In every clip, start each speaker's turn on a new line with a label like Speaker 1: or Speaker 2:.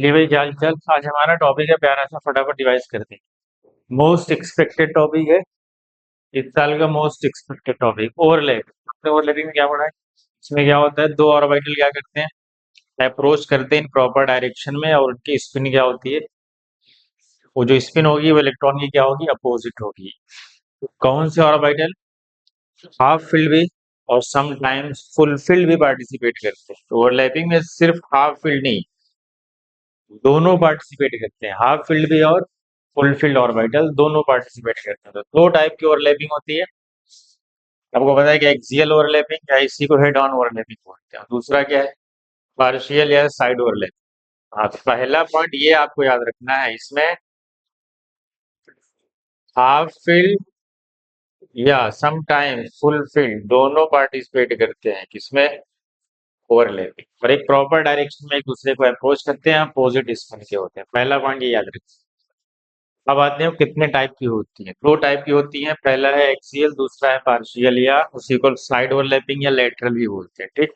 Speaker 1: ले भाई चाल चल। आज हमारा टॉपिक है प्यारा सा, फटाफट डिवाइस करते हैं। मोस्ट एक्सपेक्टेड टॉपिक है इस साल का। Most expected topic overlap. आपने ओवरलैपिंग में क्या पढ़ा है? इसमें क्या होता है, दो ऑर्बिटल क्या करते हैं, अप्रोच करते हैं इन प्रॉपर डायरेक्शन में, और उनकी स्पिन क्या होती है, वो जो स्पिन होगी वो इलेक्ट्रॉन की क्या होगी, अपोजिट होगी। तो कौन से ऑर्बिटल हाफ फील्ड भी और सम टाइम्स फुल फील्ड भी पार्टिसिपेट करते हैं? तो ओवरलैपिंग में सिर्फ हाफ फील्ड नहीं, दोनों पार्टिसिपेट करते हैं। हाफ फील्ड भी और फुल फील्ड ऑर्बिटल दोनों पार्टिसिपेट करते हैं। तो दो टाइप की ओवरलैपिंग होती है। आपको पता है कि एक्सियल ओवरलैपिंग या इसी को हेड ऑन ओवरलैपिंग बोलते हैं। दूसरा क्या है, पार्शियल या साइड ओवरलैपिंग। हाँ, तो पहला पॉइंट ये आपको याद रखना है, इसमें हाफ फील्ड या सम टाइम फुल फील्ड दोनों पार्टिसिपेट करते हैं किसमें, ओवरलैपिंग। और एक प्रॉपर डायरेक्शन में एक दूसरे को अप्रोच करते हैं, अपोजिट स्पिन के होते हैं। पहला पॉइंट ये याद रखिए। अब आते हैं कितने टाइप की होती है। दो टाइप की होती है, पहला है एक्सियल, दूसरा है पार्शियल, या उसी को साइड ओवरलैपिंग या लेटरल भी बोलते हैं। ठीक।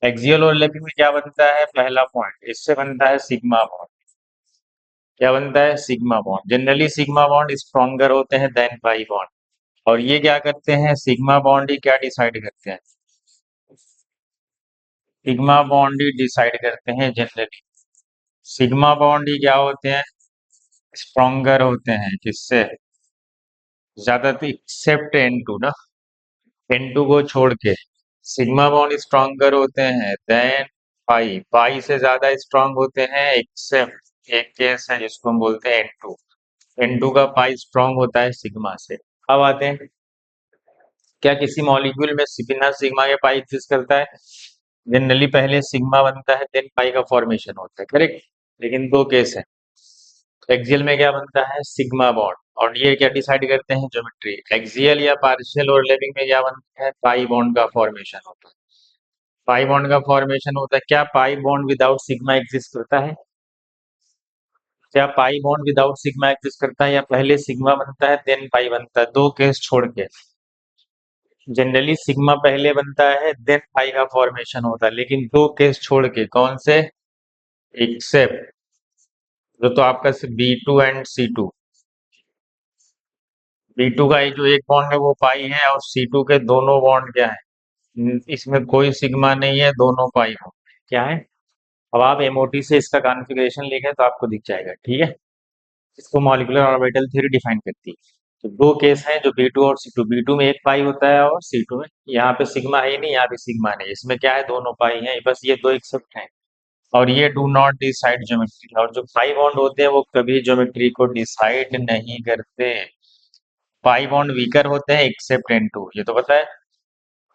Speaker 1: एक्सियल ओवरलैपिंग में क्या बनता है, पहला पॉइंट, इससे बनता है सिग्मा बॉन्ड। क्या बनता है, sigma bond. Generally sigma bond stronger होते हैं देन पाई बॉन्ड। और ये क्या करते हैं, सिग्मा बॉन्ड ही क्या डिसाइड करते हैं, सिग्मा बॉन्ड ही डिसाइड करते हैं जनरली। सिग्मा बॉन्ड ही क्या होते हैं, स्ट्रॉन्गर होते हैं किससे, ज्यादातर एक्सेप्ट N2 ना, N2 को छोड़ के सिग्मा बॉन्ड स्ट्रॉन्गर होते हैं देन पाई। पाई से ज्यादा स्ट्रॉन्ग होते हैं एक्सेप्ट, एक केस है जिसको हम बोलते हैं N2। N2 का पाई स्ट्रॉन्ग होता है सिग्मा से। अब आते हैं, क्या किसी मॉलिक्यूल में बिना सिग्मा के पाई एग्जिस्ट करता है? जनरली पहले सिग्मा बनता है देन पाई का फॉर्मेशन होता है, करेक्ट। लेकिन दो केस है, एक्सियल में क्या बनता है, सिग्मा बॉन्ड। और ये क्या डिसाइड करते हैं, ज्योमेट्री। एक्सियल या पार्शियल ओवरलैपिंग में क्या बनता है, पाई बॉन्ड का फॉर्मेशन होता है। पाई बॉन्ड का फॉर्मेशन होता है। क्या pi bond without sigma exist करता है? क्या pi bond without sigma exist करता है, या पहले सिग्मा बनता है देन पाई बनता है? दो केस छोड़ के जनरली सिग्मा पहले बनता है देन पाई का फॉर्मेशन होता है। लेकिन दो केस छोड़ के, कौन से, एक्सेप्ट तो आपका B2 एंड C2। B2 का ये जो एक बॉन्ड है वो पाई है, और C2 के दोनों बॉन्ड क्या है, इसमें कोई सिग्मा नहीं है, दोनों पाई हो, क्या है। अब आप एमओटी से इसका कॉन्फ़िगरेशन लिखें तो आपको दिख जाएगा, ठीक है। इसको मॉलिक्यूलर ऑर्बिटल थ्योरी डिफाइन करती है। तो दो केस हैं, जो B2 और C2। B2 में एक पाई होता है और C2 में, यहाँ पे सिग्मा है ही नहीं, यहाँ पे सिग्मा नहीं, इसमें क्या है, दोनों पाई हैं, बस ये दो एक्सेप्ट हैं। और ये डू नॉट डिसाइड ज्योमेट्री। और जो पाई बॉन्ड होते हैं वो कभी ज्योमेट्री को डिसाइड नहीं करते। पाई बॉन्ड वीकर होते हैं एक्सेप्ट N2, ये तो पता है।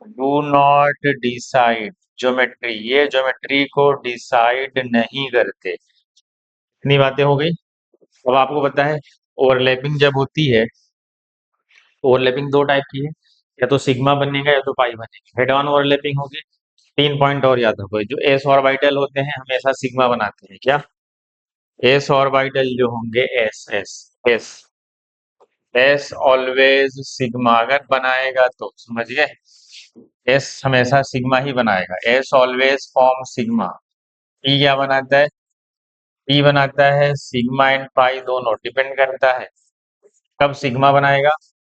Speaker 1: डू नॉट डिसाइड ज्योमेट्री, ये ज्योमेट्री को डिसाइड नहीं करते। इतनी बातें हो गई। अब आपको पता है, ओवरलैपिंग जब होती है, ओवरलैपिंग दो टाइप की है, या तो सिग्मा बनेगा या तो पाई बनेगा। हेड ऑन ओवरलैपिंग होगी। तीन पॉइंट और याद रखो, जो एस ऑर्बिटल होते हैं हमेशा सिग्मा बनाते हैं, क्या, एस ऑर्बिटल जो होंगे, S S S S always sigma अगर बनाएगा तो, समझ गए, एस हमेशा सिग्मा ही बनाएगा। S always form sigma. P क्या बनाता है, पी बनाता है सिग्मा एंड पाई दोनों, डिपेंड करता है। कब सिग्मा बनाएगा,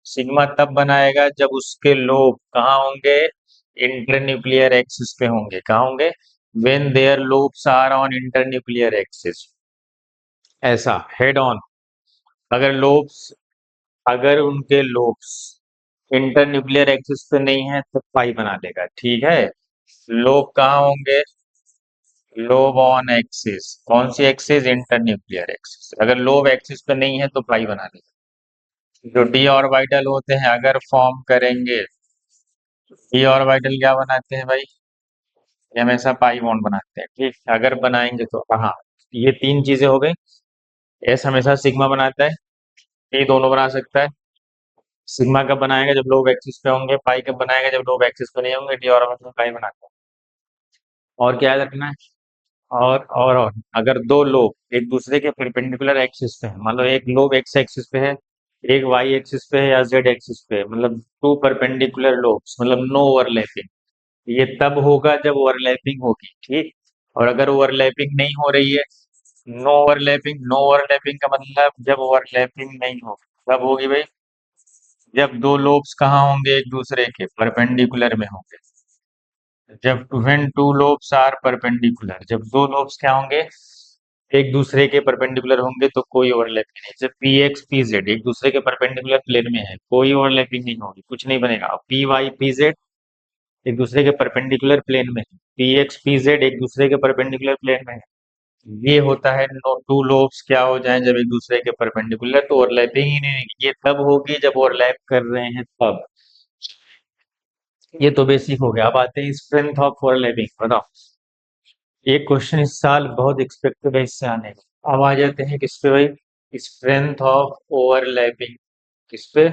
Speaker 1: सिग्मा तब बनाएगा जब उसके लोब कहाँ होंगे, इंटरन्यूक्लियर एक्सिस पे होंगे। कहाँ होंगे, when there lobes are on internuclear axis. ऐसा हेड ऑन, अगर लोब्स, अगर उनके लोब्स इंटरन्यूक्लियर एक्सिस पे नहीं है तो पाई बना देगा, ठीक है। लोब कहाँ होंगे, लोब ऑन एक्सिस, कौन सी एक्सिस, इंटरन्यूक्लियर एक्सिस। अगर लोब एक्सिस पे नहीं है तो पाई बना देगा। जो डी ऑर्बिटल होते हैं अगर फॉर्म करेंगे, डी ऑर्बिटल क्या बनाते हैं भाई, ये हमेशा पाई बॉन्ड बनाते हैं, ठीक। अगर बनाएंगे तो, हाँ, ये तीन चीजें हो गई। एस हमेशा सिग्मा बनाता है, ये दोनों बना सकता है। सिग्मा कब बनाएगा, जब लोब एक्सिस पे होंगे। पाई कब बनाएगा, जब लोब एक्सिस पे नहीं होंगे। डी ऑर्बिटल पाई बनाता है। और क्या याद रखना है, और अगर दो लोब एक दूसरे के परपेंडिकुलर एक्सिस पे है, मान लो एक लोब एक्स एक्सिस पे है, एक वाई एक्सिस पे है, या जेड एक्सिस पे है, मतलब टू परपेंडिकुलर लोब्स, मतलब नो ओवरलैपिंग। ये तब होगा जब ओवरलैपिंग होगी, ठीक। और अगर ओवरलैपिंग नहीं हो रही है, नो ओवरलैपिंग, नो ओवरलैपिंग का मतलब जब ओवरलैपिंग नहीं हो, कब होगी भाई? जब दो लोब्स कहाँ होंगे एक दूसरे के परपेंडिकुलर में होंगे। जब when two lobes are perpendicular, जब दो लोब्स क्या होंगे एक दूसरे के परपेंडिकुलर होंगे तो कोई ओवरलैपिंग नहीं। जब पी एक्स पी जेड एक दूसरे के परपेंडिकुलर प्लेन में है कोई ओवरलैपिंग नहीं होगी, कुछ नहीं बनेगा। पी वाई पी जेड एक दूसरे के परपेंडिकुलर प्लेन में है, पी एक्स पी जेड एक दूसरे के परपेंडिकुलर प्लेन में है। ये होता है टू लोब्स क्या हो जाएं जब एक दूसरे के परपेंडिकुलर, तो ओवरलैपिंग ही नहीं होगी। ये तब होगी जब ओवरलैप कर रहे हैं तब। ये तो बेसिक हो गया। अब आते हैं स्ट्रेंथ ऑफ ओवरलैपिंग, बताओ। एक क्वेश्चन इस साल बहुत एक्सपेक्टेड है इससे आने का। अब आ जाते हैं किस पे भाई? Strength of overlapping. किस पे?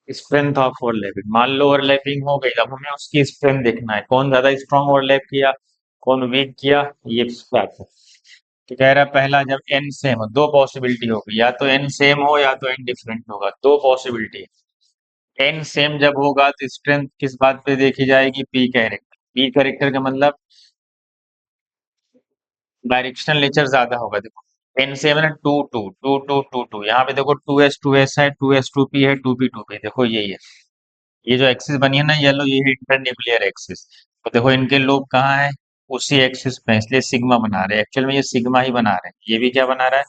Speaker 1: Strength of overlapping. मान लो ओवरलैपिंग हो गई, अब हमें उसकी स्ट्रेंथ देखना है, कौन ज्यादा स्ट्रांग ओवरलैप किया, कौन वीक किया, ये बात है। तो कह रहा है पहला जब एन सेम हो, दो पॉसिबिलिटी होगी, या तो एन सेम हो या तो एन डिफरेंट होगा, दो पॉसिबिलिटी। एन सेम जब होगा तो स्ट्रेंथ किस बात पे देखी जाएगी? P character. पी कैरेक्टर का मतलब डायरेक्शनल नेचर ज्यादा होगा। देखो एन सेम है ना, two two two two two two, यहाँ पे देखो टू एस है, टू एस टू पी है, टू पी, देखो यही है। ये जो एक्सिस बनी है ना येलो, ये है इंटरन्यूक्लियर एक्सिस। तो देखो इनके लोब कहाँ है? उसी एक्सिस पे हैं, इसलिए सिग्मा बना रहे हैं। एक्चुअल में ये सिग्मा ही बना रहे हैं। ये भी क्या बना रहा है?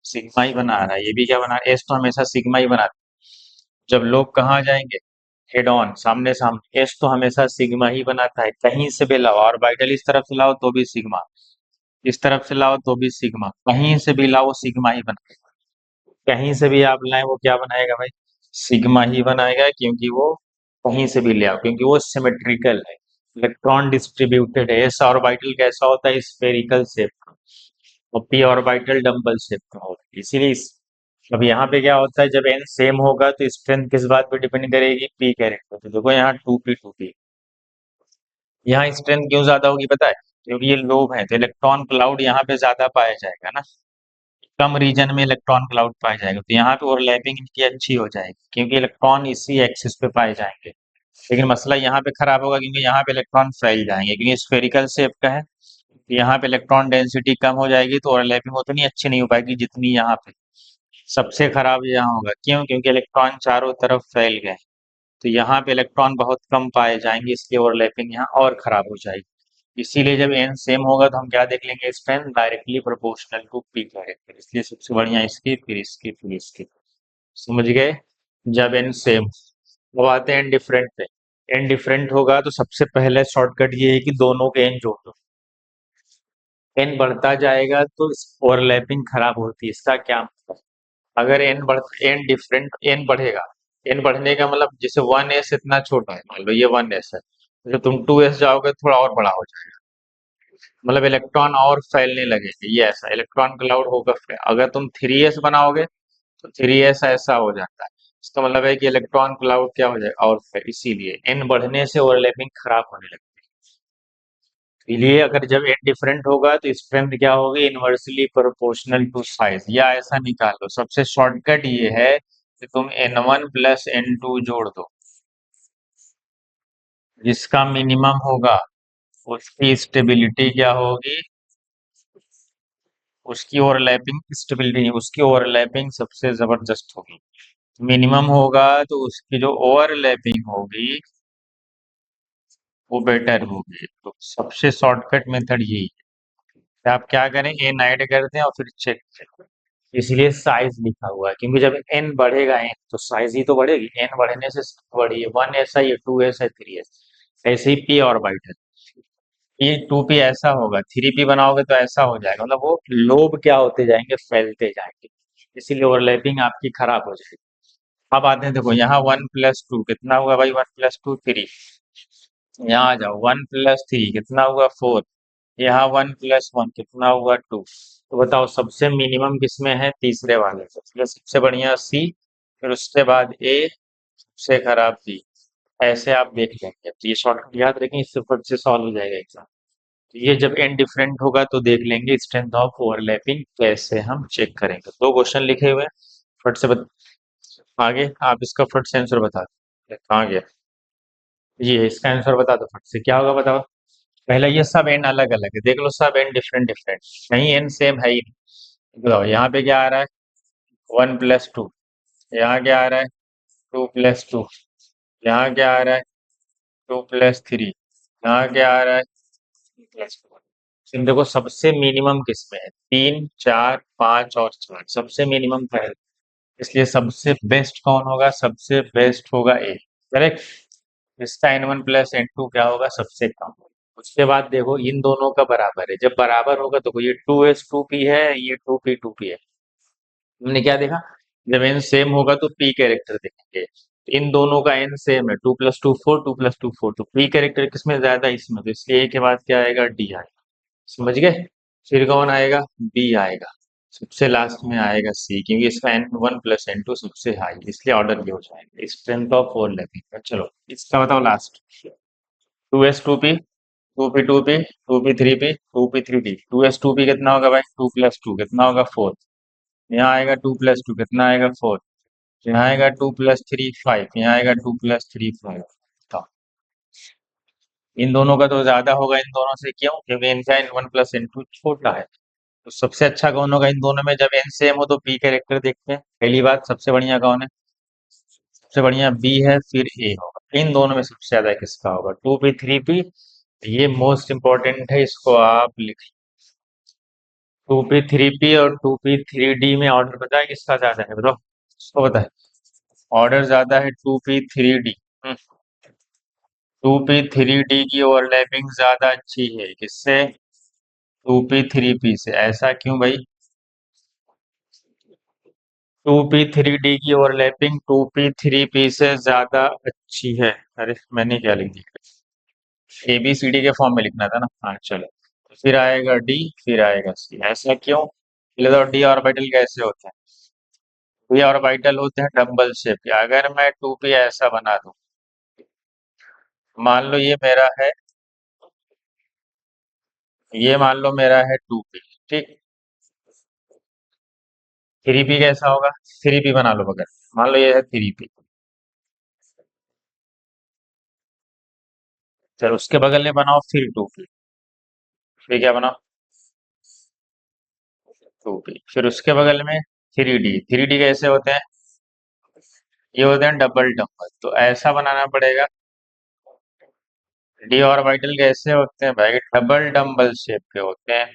Speaker 1: सिग्मा ही बना रहा है। ये भी क्या बना रहा है? एस तो हमेशा सिग्मा ही बनाता है। जब लोग कहाँ जाएंगे? हेड ऑन, सामने सामने। एस तो हमेशा सिग्मा ही बनाता है, कहीं से भी लाओ। और बाइटल इस तरफ से लाओ तो भी सिग्मा, इस तरफ से लाओ तो भी सिग्मा, कहीं से भी लाओ सिग्मा ही बनाएगा। कहीं से भी आप लाए वो क्या बनाएगा भाई? सिग्मा ही बनाएगा, क्योंकि वो कहीं से भी ले आओ, क्योंकि वो सिमेट्रिकल है, इलेक्ट्रॉन डिस्ट्रीब्यूटेड है। एस ऑर्बिटल कैसा होता है? स्फेरिकल शेप का। और पी ऑर्बिटल डंबल शेप का होता है, इसीलिए अब यहाँ पे क्या होता है, जब एन सेम होगा तो स्ट्रेंथ किस बात पे डिपेंड करेगी? P character. तो देखो यहाँ टू पी, यहाँ स्ट्रेंथ क्यों ज्यादा होगी पता है? क्योंकि ये लोब है तो इलेक्ट्रॉन क्लाउड यहाँ पे ज्यादा पाया जाएगा ना, कम रीजन में इलेक्ट्रॉन क्लाउड पाए जाएगा, तो यहाँ पे ओवरलैपिंग इनकी अच्छी हो जाएगी, क्योंकि इलेक्ट्रॉन इसी एक्सिस पे पाए जाएंगे। लेकिन मसला यहाँ पे खराब होगा, क्योंकि यहाँ पे इलेक्ट्रॉन फैल जाएंगे, क्योंकि स्फेरिकल शेप का है। तो यहाँ पे इलेक्ट्रॉन डेंसिटी कम हो जाएगी, तो ओवरलैपिंग उतनी अच्छी नहीं हो पाएगी जितनी यहाँ पे। सबसे खराब यहाँ होगा, क्यों? क्योंकि इलेक्ट्रॉन चारों तरफ फैल गए, तो यहाँ पे इलेक्ट्रॉन बहुत कम पाए जाएंगे, इसलिए ओवरलैपिंग यहाँ और खराब हो जाएगी। इसीलिए जब एन सेम होगा तो हम क्या देख लेंगे? Strength directly proportional to p character, इसलिए सबसे बढ़िया इसकी, फिर इसकी, फिर इसकी। समझ गए? जब एन सेम। अब आते हैं एन डिफरेंट पे। एन डिफरेंट होगा तो सबसे पहले शॉर्टकट ये है कि दोनों के एन जोड़ दो। एन बढ़ता जाएगा तो ओवरलैपिंग खराब होती है। इसका क्या मतलब? अगर एन डिफरेंट, एन बढ़ेगा, एन बढ़ने का मतलब जैसे वन एस इतना छोटा है, मान लो ये वन एस है, तो तुम टू एस जाओगे थोड़ा और बड़ा हो जाएगा, मतलब इलेक्ट्रॉन और फैलने लगेंगे। ये ऐसा इलेक्ट्रॉन क्लाउड होगा। फिर अगर तुम थ्री एस बनाओगे तो थ्री एस ऐसा हो जाता है। इसका मतलब है कि इलेक्ट्रॉन क्लाउड क्या हो जाएगा? और फिर इसीलिए एन बढ़ने से ओवरलैपिंग खराब होने लगती है। इसलिए अगर जब एन डिफरेंट होगा तो स्ट्रेंथ क्या होगी? इनवर्सली प्रोपोर्शनल टू साइज, या ऐसा निकाल लो। सबसे शॉर्टकट ये है कि तुम n one plus n two जोड़ दो, जिसका मिनिमम होगा उसकी स्टेबिलिटी क्या होगी? उसकी ओवरलैपिंग स्टेबिलिटी नहीं, उसकी ओवरलैपिंग सबसे जबरदस्त होगी। मिनिमम होगा तो उसकी जो ओवरलैपिंग होगी वो बेटर होगी। तो सबसे शॉर्टकट मेथड यही है। आप क्या करें? एन ऐड कर दें और फिर चेक करें। इसलिए साइज लिखा हुआ है, क्योंकि जब एन बढ़ेगा एन तो साइज ही तो बढ़ेगी। एन बढ़ने से बढ़ी है, वन एस है, ये टू एस है, थ्री एस। ऐसे ही पी ऑर्बिटल, ये टू पी ऐसा होगा, थ्री पी बनाओगे तो ऐसा हो जाएगा, मतलब वो लोब क्या होते जाएंगे? फैलते जाएंगे, इसीलिए ओवरलैपिंग आपकी खराब हो जाएगी। अब आते हैं, देखो यहाँ वन प्लस टू कितना हुआ भाई? One plus two three. यहाँ आ जाओ, वन प्लस थ्री कितना हुआ? फोर। यहाँ वन प्लस वन कितना हुआ? टू। तो बताओ सबसे मिनिमम किसमें है? तीसरे वाले से। इसलिए सबसे बढ़िया सी, फिर उसके बाद ए, सबसे खराब बी। ऐसे आप देख लेंगे, तो ये शॉर्टकट याद रखें, इससे फट से सॉल्व हो जाएगा एग्जाम। तो ये जब एन डिफरेंट होगा तो देख लेंगे स्ट्रेंथ ऑफ ओवरलैपिंग कैसे हम चेक करेंगे। दो क्वेश्चन लिखे हुए हैं, फट से आगे आप इसका फट से आंसर बता दो। कहाँ गया? ये इसका आंसर बता दो फट से, क्या होगा बताओ? पहले ये सब एन अलग अलग है, देख लो सब एन डिफरेंट डिफरेंट, कहीं एन सेम है ही नहीं। बताओ यहाँ पे क्या आ रहा है, 1+2। यहाँ क्या आ रहा है, 2+2। यहाँ क्या आ रहा है, 2+3। यहाँ क्या आ रहा है, 3+4। फिर देखो सबसे मिनिमम किसमें है, 3, 4, 5 और 4, सबसे मिनिमम है। इसलिए सबसे बेस्ट कौन होगा, सबसे बेस्ट होगा ए। करेक्ट। इसका n1+n2 क्या होगा, सबसे कम। उसके बाद देखो इन दोनों का बराबर है, जब बराबर होगा तो ये 2s2p है, ये 2p2p है। हमने क्या देखा, जब n सेम होगा तो p कैरेक्टर देखेंगे। इन दोनों का n सेम है, 2+2 4, 2+2 4, तो p कैरेक्टर किसमें ज्यादा है, इसमें, तो इसलिए a के बाद क्या आएगा, d आएगा। समझ गए। फिर कौन आएगा, b आएगा। सबसे लास्ट में आएगा c, क्योंकि इसका n1+n2 सबसे हाई, इसलिए ऑर्डर ये हो जाएगा, स्ट्रेंथ ऑफ ओवरलैपिंग। चलो इसका बताओ last. 2s2p, 2p2p, 2p3p, 2p3p। 2s2p कितना होगा भाई, 2+2 कितना होगा, 4। यहाँ आएगा 2+2 कितना आएगा, 4। यहाँ आएगा 2+3 5, यहाँ आएगा 2+3 5। तो इन दोनों का तो ज्यादा होगा इन दोनों से, क्यों, क्योंकि इनका n1+n2 छोटा है। तो सबसे अच्छा कौन होगा इन दोनों में, जब एन सेम हो तो पी कैरेक्टर देखते हैं, पहली बात। सबसे बढ़िया कौन है, सबसे बढ़िया बी है, फिर ए होगा। इन दोनों में सबसे ज्यादा किसका होगा, 2p3p। ये मोस्ट इंपॉर्टेंट है, इसको आप लिख। 2p3p और 2p3d में ऑर्डर पता है किसका ज्यादा है, बताओ, इसको पता है। ऑर्डर ज्यादा है 2p3d। 2p3d की ओवरलैपिंग ज्यादा अच्छी है, किससे, 2p3p से। ऐसा क्यों भाई, 2p3d की ओवरलैपिंग 2p3p से ज्यादा अच्छी है। अरे मैंने क्या लिख दिया, ABCD के फॉर्म में लिखना था ना, हाँ चलो। फिर आएगा डी, फिर आएगा सी, ऐसा क्यों। ये तो डी ऑर्बिटल कैसे होते हैं, डी ऑर्बिटल होते हैं डबल शेप के। अगर मैं 2p ऐसा बना दूं, मान लो ये मेरा है, ये मान लो मेरा है 2p, ठीक। 3p कैसा होगा, 3p बना लो, बगैर, मान लो ये है 3p। चलो उसके बगल में बनाओ फिर 2p, फिर क्या बनाओ, 2p। फिर उसके बगल में 3d, 3d कैसे होते हैं, ये होते हैं डबल डबल, तो ऐसा बनाना पड़ेगा। डी ऑर्बिटल कैसे होते हैं भाई, डबल डम्बल शेप के होते हैं,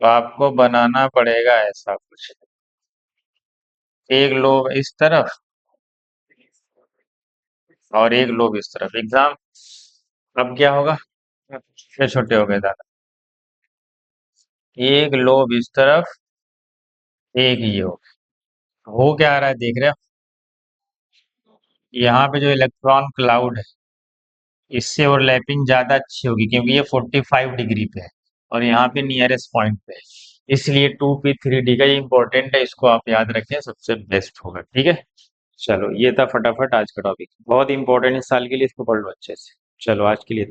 Speaker 1: तो आपको बनाना पड़ेगा ऐसा कुछ। एक लोब इस तरफ और एक लोब इस तरफ, एग्जाम। अब क्या होगा, छोटे छोटे हो गए दादा। एक लोब इस तरफ, एक ये हो क्या आ रहा है, देख रहे हो। यहाँ पे जो इलेक्ट्रॉन क्लाउड है, इससे ओवरलैपिंग ज्यादा अच्छी होगी, क्योंकि ये 45 डिग्री पे है और यहाँ पे नियरेस्ट पॉइंट पे है। इसलिए 2p3d का ये इंपॉर्टेंट है, इसको आप याद रखें, सबसे बेस्ट होगा, ठीक है। चलो ये था फटाफट आज का टॉपिक, बहुत इंपॉर्टेंट इस साल के लिए, इसको पढ़ लो अच्छे से। चलो आज के लिए।